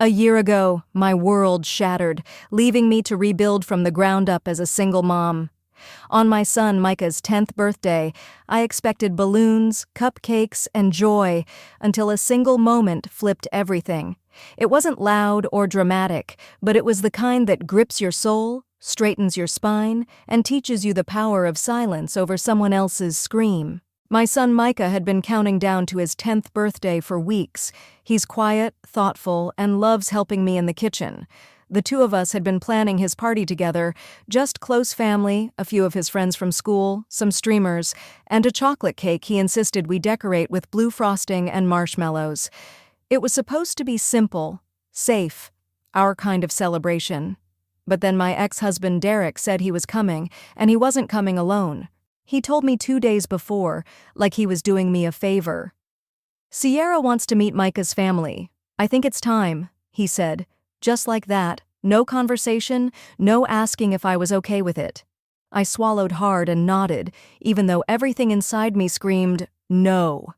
A year ago, my world shattered, leaving me to rebuild from the ground up as a single mom. On my son Micah's 10th birthday, I expected balloons, cupcakes, and joy until a single moment flipped everything. It wasn't loud or dramatic, but it was the kind that grips your soul, straightens your spine, and teaches you the power of silence over someone else's scream. My son Micah had been counting down to his 10th birthday for weeks. He's quiet, thoughtful, and loves helping me in the kitchen. The two of us had been planning his party together, just close family, a few of his friends from school, some streamers, and a chocolate cake he insisted we decorate with blue frosting and marshmallows. It was supposed to be simple, safe, our kind of celebration. But then my ex-husband Derek said he was coming, and he wasn't coming alone. He told me 2 days before, like he was doing me a favor. "Sierra wants to meet Micah's family. I think it's time," he said. Just like that, no conversation, no asking if I was okay with it. I swallowed hard and nodded, even though everything inside me screamed, no.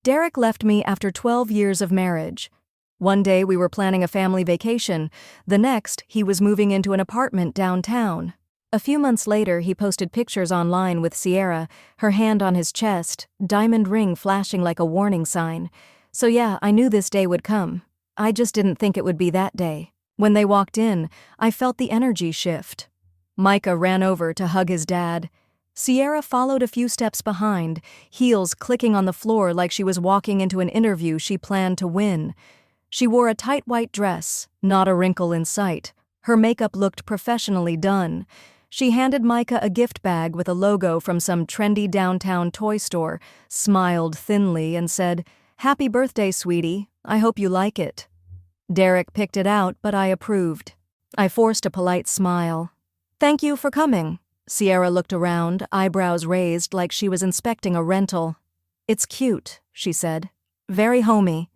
Derek left me after 12 years of marriage. One day we were planning a family vacation. The next, he was moving into an apartment downtown. A few months later, he posted pictures online with Sierra, her hand on his chest, diamond ring flashing like a warning sign. So yeah, I knew this day would come. I just didn't think it would be that day. When they walked in, I felt the energy shift. Micah ran over to hug his dad. Sierra followed a few steps behind, heels clicking on the floor like she was walking into an interview she planned to win. She wore a tight white dress, not a wrinkle in sight. Her makeup looked professionally done. She handed Micah a gift bag with a logo from some trendy downtown toy store, smiled thinly, and said, "Happy birthday, sweetie. I hope you like it." Derek picked it out, but I approved. I forced a polite smile. "Thank you for coming." Sierra looked around, eyebrows raised like she was inspecting a rental. "It's cute," she said. "Very homey."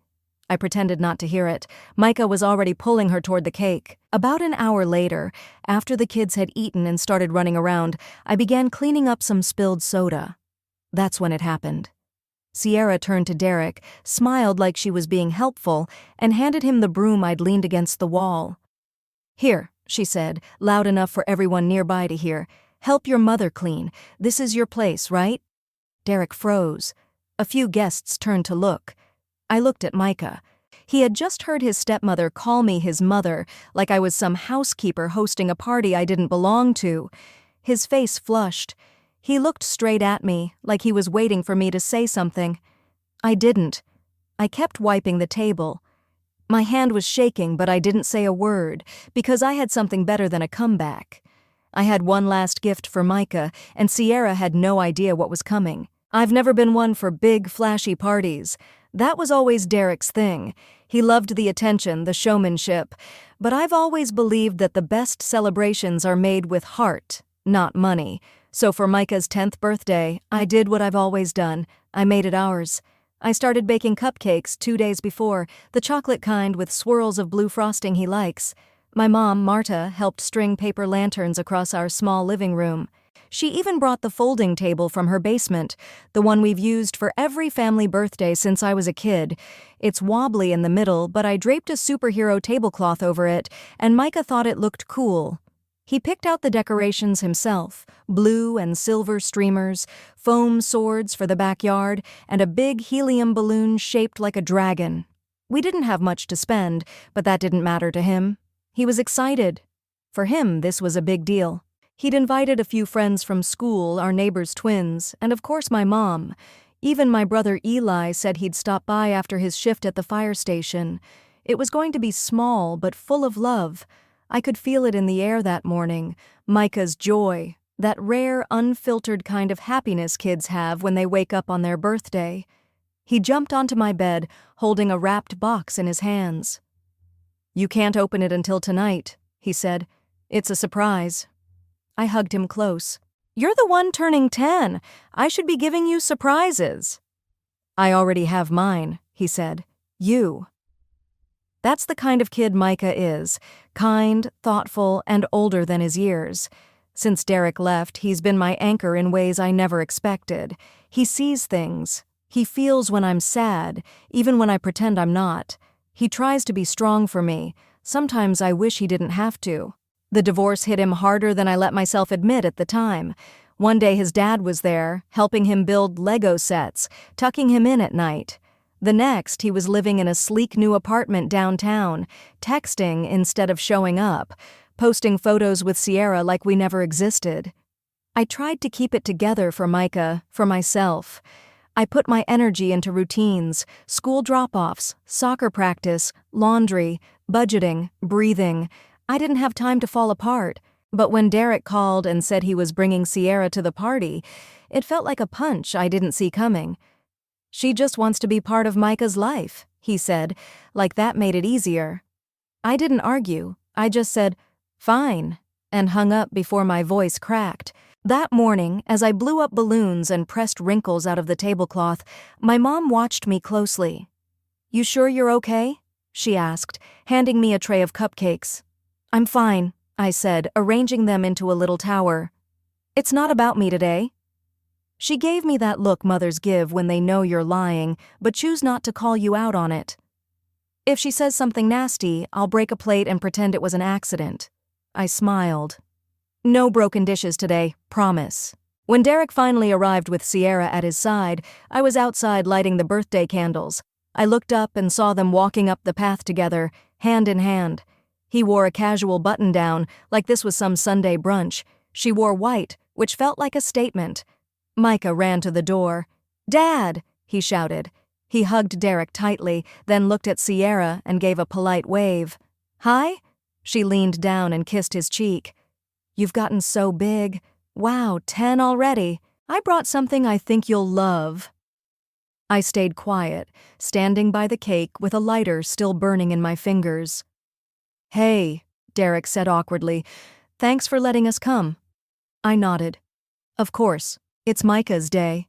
I pretended not to hear it. Micah was already pulling her toward the cake. About an hour later, after the kids had eaten and started running around, I began cleaning up some spilled soda. That's when it happened. Sierra turned to Derek, smiled like she was being helpful, and handed him the broom I'd leaned against the wall. "Here," she said, loud enough for everyone nearby to hear. "Help your mother clean. This is your place, right?" Derek froze. A few guests turned to look. I looked at Micah. He had just heard his stepmother call me his mother, like I was some housekeeper hosting a party I didn't belong to. His face flushed. He looked straight at me, like he was waiting for me to say something. I didn't. I kept wiping the table. My hand was shaking, but I didn't say a word, because I had something better than a comeback. I had one last gift for Micah, and Sierra had no idea what was coming. I've never been one for big, flashy parties. That was always Derek's thing. He loved the attention, the showmanship, but I've always believed that the best celebrations are made with heart, not money. So for Micah's 10th birthday, I did what I've always done. I made it ours. I started baking cupcakes 2 days before, the chocolate kind with swirls of blue frosting he likes. My mom, Marta, helped string paper lanterns across our small living room. She even brought the folding table from her basement, the one we've used for every family birthday since I was a kid. It's wobbly in the middle, but I draped a superhero tablecloth over it, and Micah thought it looked cool. He picked out the decorations himself, blue and silver streamers, foam swords for the backyard, and a big helium balloon shaped like a dragon. We didn't have much to spend, but that didn't matter to him. He was excited. For him, this was a big deal. He'd invited a few friends from school, our neighbor's twins, and of course my mom. Even my brother Eli said he'd stop by after his shift at the fire station. It was going to be small, but full of love. I could feel it in the air that morning, Micah's joy, that rare, unfiltered kind of happiness kids have when they wake up on their birthday. He jumped onto my bed, holding a wrapped box in his hands. "You can't open it until tonight," he said. "It's a surprise." I hugged him close. "You're the one turning 10. I should be giving you surprises." "I already have mine," he said. "You." That's the kind of kid Micah is, kind, thoughtful, and older than his years. Since Derek left, he's been my anchor in ways I never expected. He sees things. He feels when I'm sad, even when I pretend I'm not. He tries to be strong for me. Sometimes I wish he didn't have to. The divorce hit him harder than I let myself admit at the time. One day his dad was there, helping him build Lego sets, tucking him in at night. The next, he was living in a sleek new apartment downtown, texting instead of showing up, posting photos with Sierra like we never existed. I tried to keep it together for Micah, for myself. I put my energy into routines, school drop-offs, soccer practice, laundry, budgeting, breathing. I didn't have time to fall apart. But when Derek called and said he was bringing Sierra to the party, it felt like a punch I didn't see coming. "She just wants to be part of Micah's life," he said, like that made it easier. I didn't argue. I just said, "Fine," and hung up before my voice cracked. That morning, as I blew up balloons and pressed wrinkles out of the tablecloth, my mom watched me closely. "You sure you're okay?" she asked, handing me a tray of cupcakes. "I'm fine," I said, arranging them into a little tower. "It's not about me today." She gave me that look mothers give when they know you're lying, but choose not to call you out on it. "If she says something nasty, I'll break a plate and pretend it was an accident." I smiled. "No broken dishes today, promise." When Derek finally arrived with Sierra at his side, I was outside lighting the birthday candles. I looked up and saw them walking up the path together, hand in hand. He wore a casual button-down, like this was some Sunday brunch. She wore white, which felt like a statement. Micah ran to the door. "Dad!" he shouted. He hugged Derek tightly, then looked at Sierra and gave a polite wave. "Hi?" She leaned down and kissed his cheek. "You've gotten so big. Wow, 10 already. I brought something I think you'll love." I stayed quiet, standing by the cake with a lighter still burning in my fingers. "Hey," Derek said awkwardly, "thanks for letting us come." I nodded. "Of course, it's Micah's day."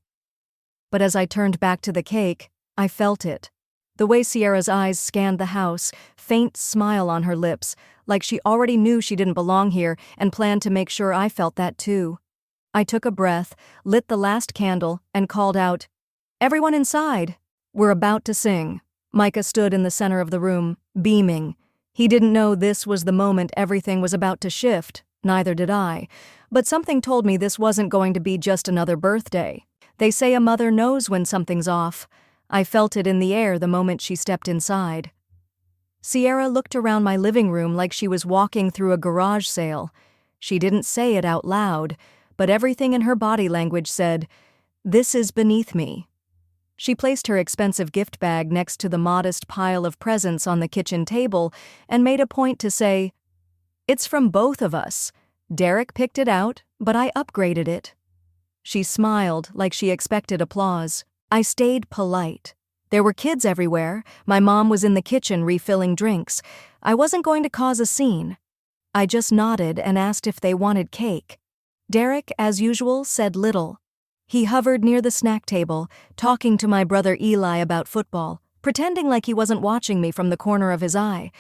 But as I turned back to the cake, I felt it. The way Sierra's eyes scanned the house, faint smile on her lips, like she already knew she didn't belong here and planned to make sure I felt that too. I took a breath, lit the last candle, and called out, "Everyone inside! We're about to sing." Micah stood in the center of the room, beaming. He didn't know this was the moment everything was about to shift, neither did I. But something told me this wasn't going to be just another birthday. They say a mother knows when something's off. I felt it in the air the moment she stepped inside. Sierra looked around my living room like she was walking through a garage sale. She didn't say it out loud, but everything in her body language said, "This is beneath me." She placed her expensive gift bag next to the modest pile of presents on the kitchen table and made a point to say, "It's from both of us. Derek picked it out, but I upgraded it." She smiled like she expected applause. I stayed polite. There were kids everywhere. My mom was in the kitchen refilling drinks. I wasn't going to cause a scene. I just nodded and asked if they wanted cake. Derek, as usual, said little. He hovered near the snack table, talking to my brother Eli about football, pretending like he wasn't watching me from the corner of his eye.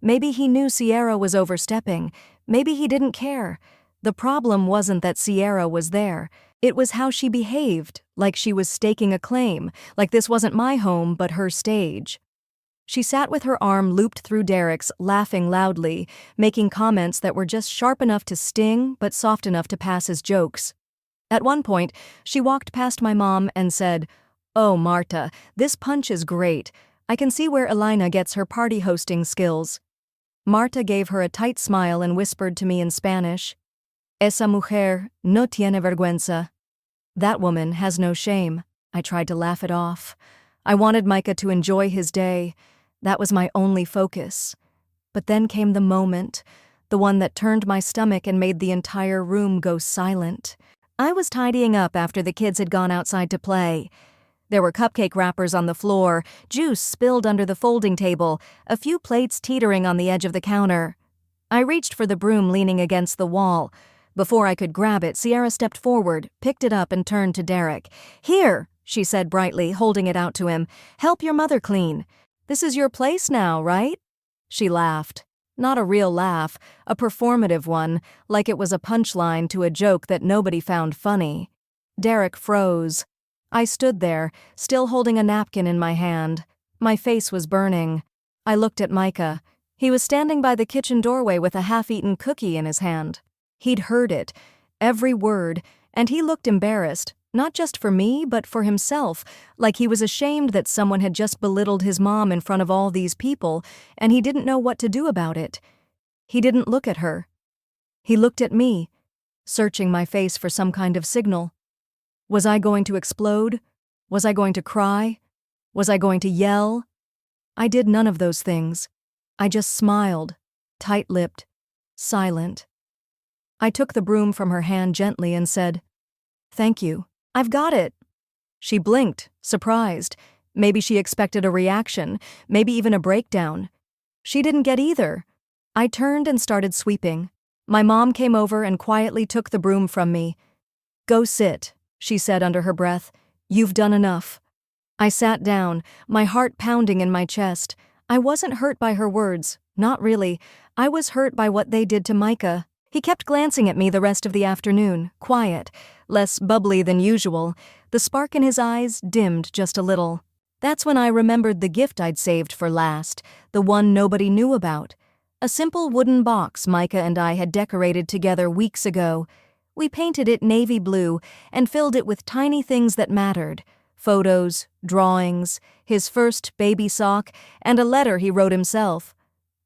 Maybe he knew Sierra was overstepping. Maybe he didn't care. The problem wasn't that Sierra was there. It was how she behaved, like she was staking a claim, like this wasn't my home but her stage. She sat with her arm looped through Derek's, laughing loudly, making comments that were just sharp enough to sting but soft enough to pass as jokes. At one point, she walked past my mom and said, "Oh, Marta, this punch is great. I can see where Elena gets her party hosting skills." Marta gave her a tight smile and whispered to me in Spanish, "Esa mujer no tiene vergüenza." That woman has no shame. I tried to laugh it off. I wanted Micah to enjoy his day. That was my only focus. But then came the moment, the one that turned my stomach and made the entire room go silent. I was tidying up after the kids had gone outside to play. There were cupcake wrappers on the floor, juice spilled under the folding table, a few plates teetering on the edge of the counter. I reached for the broom leaning against the wall. Before I could grab it, Sierra stepped forward, picked it up and turned to Derek. "Here," she said brightly, holding it out to him. "Help your mother clean. This is your place now, right?" She laughed. Not a real laugh, a performative one, like it was a punchline to a joke that nobody found funny. Derek froze. I stood there, still holding a napkin in my hand. My face was burning. I looked at Micah. He was standing by the kitchen doorway with a half-eaten cookie in his hand. He'd heard it, every word, and he looked embarrassed, not just for me, but for himself, like he was ashamed that someone had just belittled his mom in front of all these people, and he didn't know what to do about it. He didn't look at her. He looked at me, searching my face for some kind of signal. Was I going to explode? Was I going to cry? Was I going to yell? I did none of those things. I just smiled, tight-lipped, silent. I took the broom from her hand gently and said, "Thank you. I've got it." She blinked, surprised. Maybe she expected a reaction, maybe even a breakdown. She didn't get either. I turned and started sweeping. My mom came over and quietly took the broom from me. "Go sit," she said under her breath. "You've done enough." I sat down, my heart pounding in my chest. I wasn't hurt by her words, not really. I was hurt by what they did to Micah. He kept glancing at me the rest of the afternoon, quiet, less bubbly than usual. The spark in his eyes dimmed just a little. That's when I remembered the gift I'd saved for last, the one nobody knew about. A simple wooden box Micah and I had decorated together weeks ago. We painted it navy blue and filled it with tiny things that mattered. Photos, drawings, his first baby sock, and a letter he wrote himself.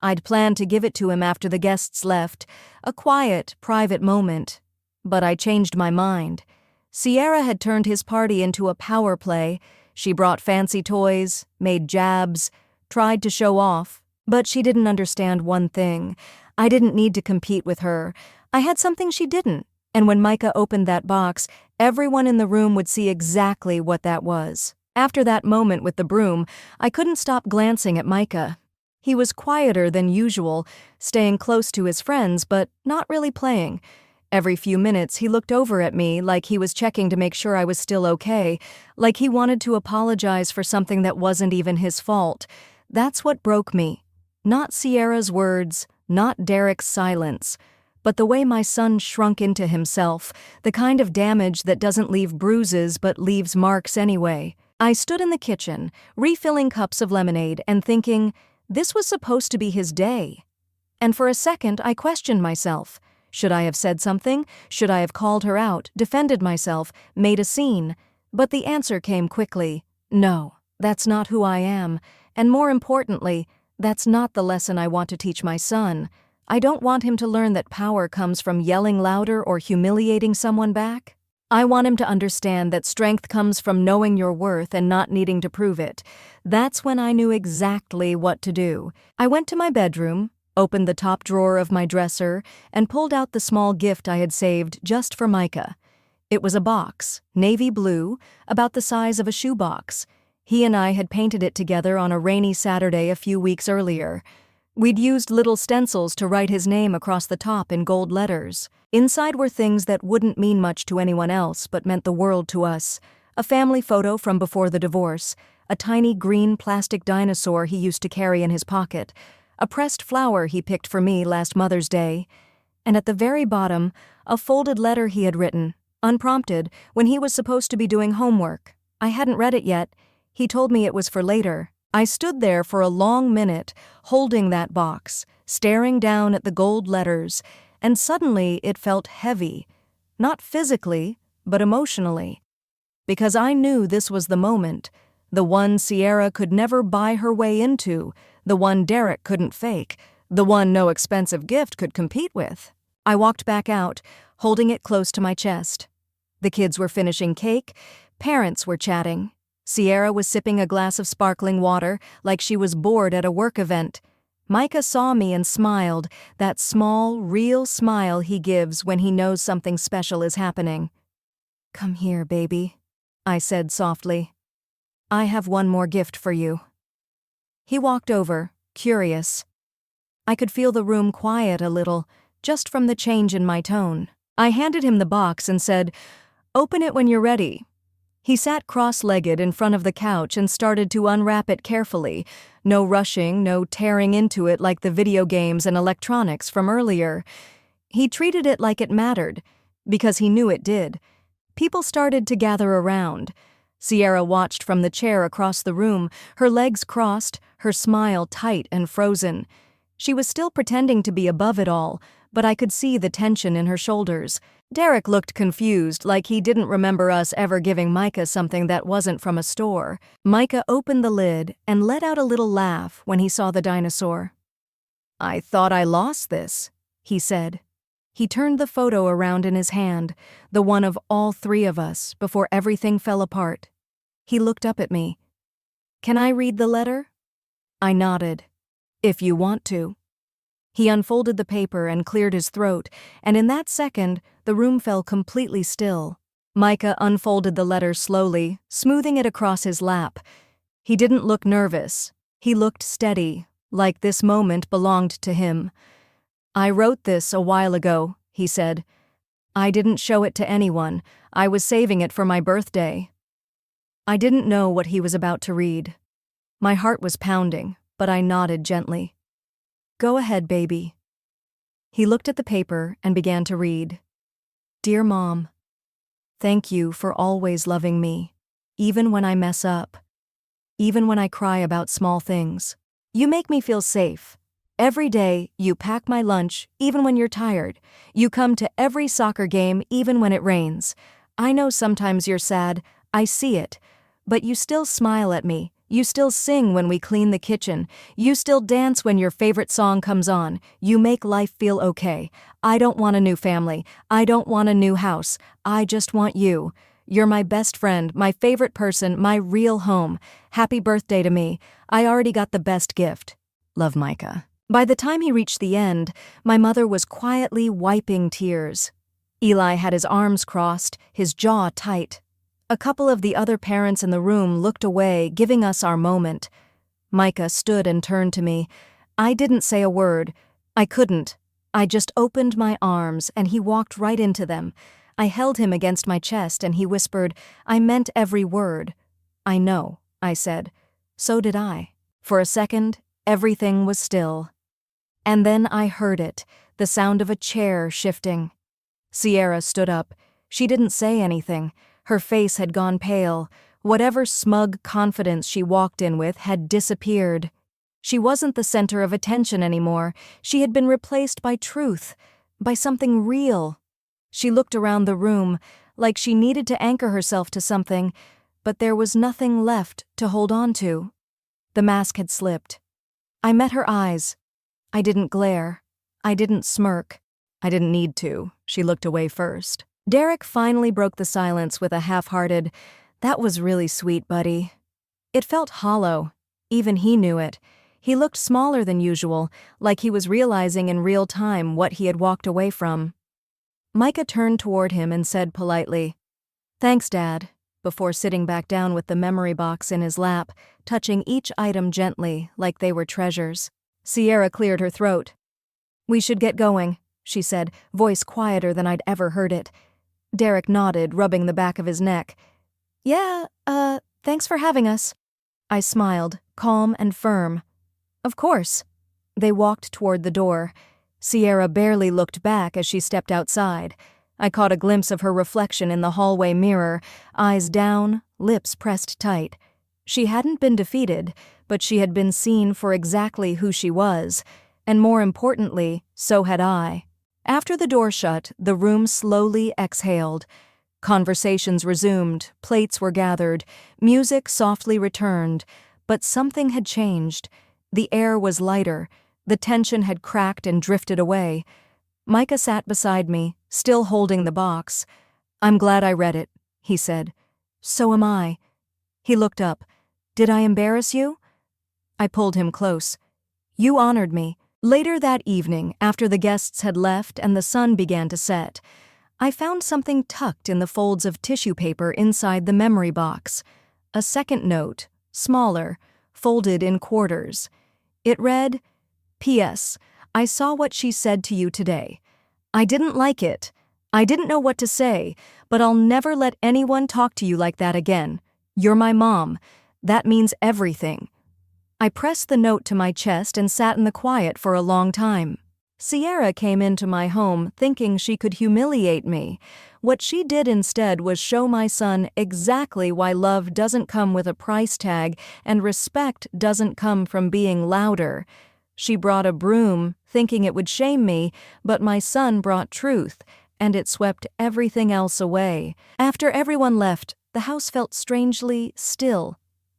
I'd planned to give it to him after the guests left, a quiet, private moment. But I changed my mind. Sierra had turned his party into a power play. She brought fancy toys, made jabs, tried to show off. But she didn't understand one thing. I didn't need to compete with her. I had something she didn't. And when Micah opened that box, everyone in the room would see exactly what that was. After that moment with the broom, I couldn't stop glancing at Micah. He was quieter than usual, staying close to his friends, but not really playing. Every few minutes, he looked over at me like he was checking to make sure I was still okay, like he wanted to apologize for something that wasn't even his fault. That's what broke me. Not Sierra's words, not Derek's silence, but the way my son shrunk into himself, the kind of damage that doesn't leave bruises but leaves marks anyway. I stood in the kitchen, refilling cups of lemonade and thinking, this was supposed to be his day. And for a second, I questioned myself. Should I have said something? Should I have called her out, defended myself, made a scene? But the answer came quickly. No, that's not who I am. And more importantly, that's not the lesson I want to teach my son. I don't want him to learn that power comes from yelling louder or humiliating someone back. I want him to understand that strength comes from knowing your worth and not needing to prove it. That's when I knew exactly what to do. I went to my bedroom, opened the top drawer of my dresser, and pulled out the small gift I had saved just for Micah. It was a box, navy blue, about the size of a shoebox. He and I had painted it together on a rainy Saturday a few weeks earlier. We'd used little stencils to write his name across the top in gold letters. Inside were things that wouldn't mean much to anyone else but meant the world to us. A family photo from before the divorce, a tiny green plastic dinosaur he used to carry in his pocket, a pressed flower he picked for me last Mother's Day, and at the very bottom, a folded letter he had written, unprompted, when he was supposed to be doing homework. I hadn't read it yet. He told me it was for later. I stood there for a long minute, holding that box, staring down at the gold letters, and suddenly it felt heavy. Not physically, but emotionally. Because I knew this was the moment, the one Sierra could never buy her way into, the one Derek couldn't fake, the one no expensive gift could compete with. I walked back out, holding it close to my chest. The kids were finishing cake, parents were chatting. Sierra was sipping a glass of sparkling water like she was bored at a work event. Micah saw me and smiled, that small, real smile he gives when he knows something special is happening. "Come here, baby," I said softly. "I have one more gift for you." He walked over, curious. I could feel the room quiet a little, just from the change in my tone. I handed him the box and said, "Open it when you're ready." He sat cross-legged in front of the couch and started to unwrap it carefully. No rushing, no tearing into it like the video games and electronics from earlier. He treated it like it mattered, because he knew it did. People started to gather around. Sierra watched from the chair across the room, her legs crossed, her smile tight and frozen. She was still pretending to be above it all, but I could see the tension in her shoulders. Derek looked confused, like he didn't remember us ever giving Micah something that wasn't from a store. Micah opened the lid and let out a little laugh when he saw the dinosaur. "I thought I lost this," he said. He turned the photo around in his hand, the one of all three of us, before everything fell apart. He looked up at me. "Can I read the letter?" I nodded. "If you want to." He unfolded the paper and cleared his throat, and in that second, the room fell completely still. Micah unfolded the letter slowly, smoothing it across his lap. He didn't look nervous. He looked steady, like this moment belonged to him. "I wrote this a while ago," he said. "I didn't show it to anyone. I was saving it for my birthday." I didn't know what he was about to read. My heart was pounding, but I nodded gently. "Go ahead, baby." He looked at the paper and began to read. "Dear Mom, thank you for always loving me, even when I mess up, even when I cry about small things. You make me feel safe. Every day, you pack my lunch, even when you're tired. You come to every soccer game, even when it rains. I know sometimes you're sad, I see it, but you still smile at me. You still sing when we clean the kitchen. You still dance when your favorite song comes on. You make life feel okay. I don't want a new family. I don't want a new house. I just want you. You're my best friend, my favorite person, my real home. Happy birthday to me. I already got the best gift. Love, Micah." By the time he reached the end, my mother was quietly wiping tears. Eli had his arms crossed, his jaw tight. A couple of the other parents in the room looked away, giving us our moment. Micah stood and turned to me. I didn't say a word. I couldn't. I just opened my arms, and he walked right into them. I held him against my chest, and he whispered, "I meant every word." "I know," I said. "So did I." For a second, everything was still. And then I heard it, the sound of a chair shifting. Sierra stood up. She didn't say anything. Her face had gone pale. Whatever smug confidence she walked in with had disappeared. She wasn't the center of attention anymore. She had been replaced by truth, by something real. She looked around the room, like she needed to anchor herself to something, but there was nothing left to hold on to. The mask had slipped. I met her eyes. I didn't glare. I didn't smirk. I didn't need to. She looked away first. Derek finally broke the silence with a half-hearted, "That was really sweet, buddy." It felt hollow. Even he knew it. He looked smaller than usual, like he was realizing in real time what he had walked away from. Micah turned toward him and said politely, "Thanks, Dad," before sitting back down with the memory box in his lap, touching each item gently like they were treasures. Sierra cleared her throat. "We should get going," she said, voice quieter than I'd ever heard it. Derek nodded, rubbing the back of his neck. "Yeah, thanks for having us." I smiled, calm and firm. "Of course." They walked toward the door. Sierra barely looked back as she stepped outside. I caught a glimpse of her reflection in the hallway mirror, eyes down, lips pressed tight. She hadn't been defeated, but she had been seen for exactly who she was, and more importantly, so had I. After the door shut, the room slowly exhaled. Conversations resumed, plates were gathered, music softly returned, but something had changed. The air was lighter, the tension had cracked and drifted away. Micah sat beside me, still holding the box. "I'm glad I read it," he said. "So am I." He looked up. "Did I embarrass you?" I pulled him close. "You honored me." Later that evening, after the guests had left and the sun began to set, I found something tucked in the folds of tissue paper inside the memory box. A second note, smaller, folded in quarters. It read, "P.S. I saw what she said to you today. I didn't like it. I didn't know what to say, but I'll never let anyone talk to you like that again. You're my mom. That means everything." I pressed the note to my chest and sat in the quiet for a long time. Sierra came into my home thinking she could humiliate me. What she did instead was show my son exactly why love doesn't come with a price tag and respect doesn't come from being louder. She brought a broom, thinking it would shame me, but my son brought truth, and it swept everything else away. After everyone left, the house felt strangely still.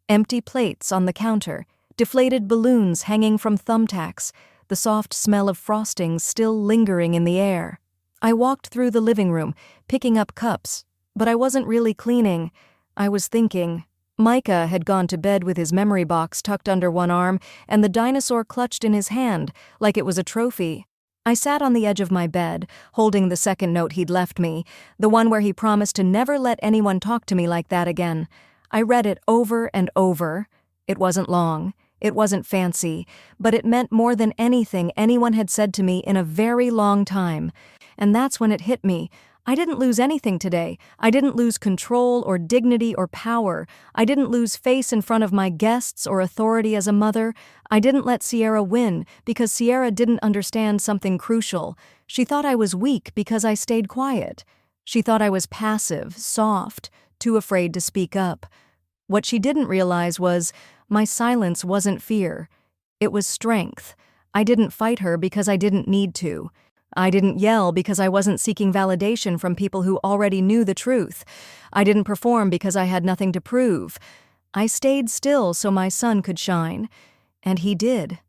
Empty plates on the counter, deflated balloons hanging from thumbtacks, the soft smell of frosting still lingering in the air. I walked through the living room, picking up cups, but I wasn't really cleaning. I was thinking. Micah had gone to bed with his memory box tucked under one arm and the dinosaur clutched in his hand, like it was a trophy. I sat on the edge of my bed, holding the second note he'd left me, the one where he promised to never let anyone talk to me like that again. I read it over and over. It wasn't long. It wasn't fancy, but it meant more than anything anyone had said to me in a very long time. And that's when it hit me. I didn't lose anything today. I didn't lose control or dignity or power. I didn't lose face in front of my guests or authority as a mother. I didn't let Sierra win because Sierra didn't understand something crucial. She thought I was weak because I stayed quiet. She thought I was passive, soft, too afraid to speak up. What she didn't realize was my silence wasn't fear. It was strength. I didn't fight her because I didn't need to. I didn't yell because I wasn't seeking validation from people who already knew the truth. I didn't perform because I had nothing to prove. I stayed still so my son could shine. And he did.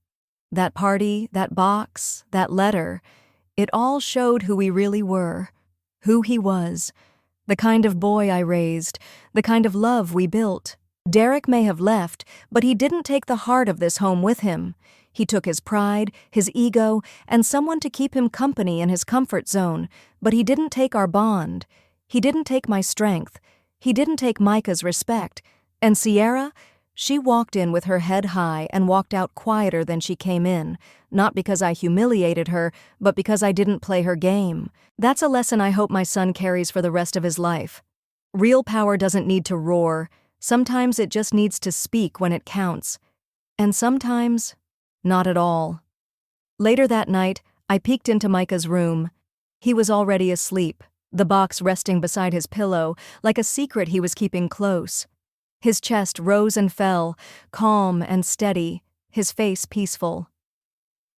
That party, that box, that letter, it all showed who we really were, who he was, the kind of boy I raised, the kind of love we built. Derek may have left, but he didn't take the heart of this home with him. He took his pride, his ego, and someone to keep him company in his comfort zone, but he didn't take our bond. He didn't take my strength. He didn't take Micah's respect. And Sierra? She walked in with her head high and walked out quieter than she came in, not because I humiliated her, but because I didn't play her game. That's a lesson I hope my son carries for the rest of his life. Real power doesn't need to roar. Sometimes it just needs to speak when it counts. And sometimes, not at all. Later that night, I peeked into Micah's room. He was already asleep, the box resting beside his pillow, like a secret he was keeping close. His chest rose and fell, calm and steady, his face peaceful.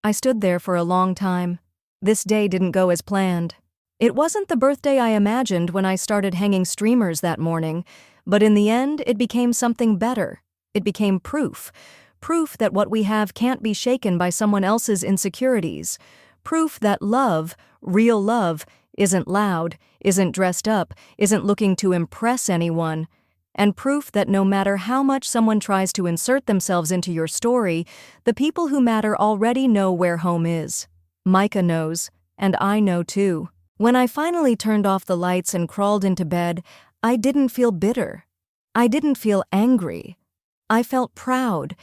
I stood there for a long time. This day didn't go as planned. It wasn't the birthday I imagined when I started hanging streamers that morning, but in the end, it became something better. It became proof. Proof that what we have can't be shaken by someone else's insecurities. Proof that love, real love, isn't loud, isn't dressed up, isn't looking to impress anyone. And proof that no matter how much someone tries to insert themselves into your story, the people who matter already know where home is. Micah knows, and I know too. When I finally turned off the lights and crawled into bed, I didn't feel bitter. I didn't feel angry. I felt proud,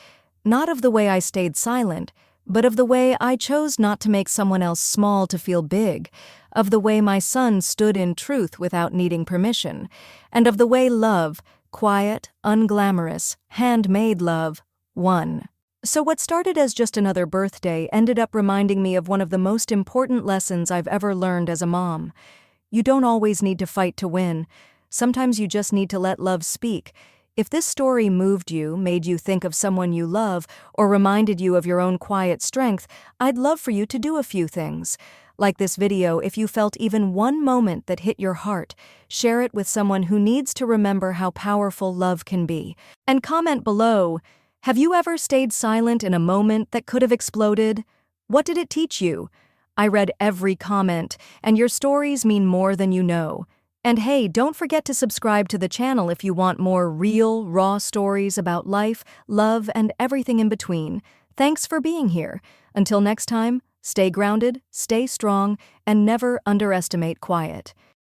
not of the way I stayed silent, but of the way I chose not to make someone else small to feel big, of the way my son stood in truth without needing permission, and of the way love, quiet, unglamorous, handmade love, won. So what started as just another birthday ended up reminding me of one of the most important lessons I've ever learned as a mom. You don't always need to fight to win. Sometimes you just need to let love speak. If this story moved you, made you think of someone you love, or reminded you of your own quiet strength, I'd love for you to do a few things. Like this video, if you felt even one moment that hit your heart, share it with someone who needs to remember how powerful love can be. And comment below, have you ever stayed silent in a moment that could have exploded? What did it teach you? I read every comment, and your stories mean more than you know. And hey, don't forget to subscribe to the channel if you want more real, raw stories about life, love, and everything in between. Thanks for being here. Until next time, stay grounded, stay strong, and never underestimate quiet.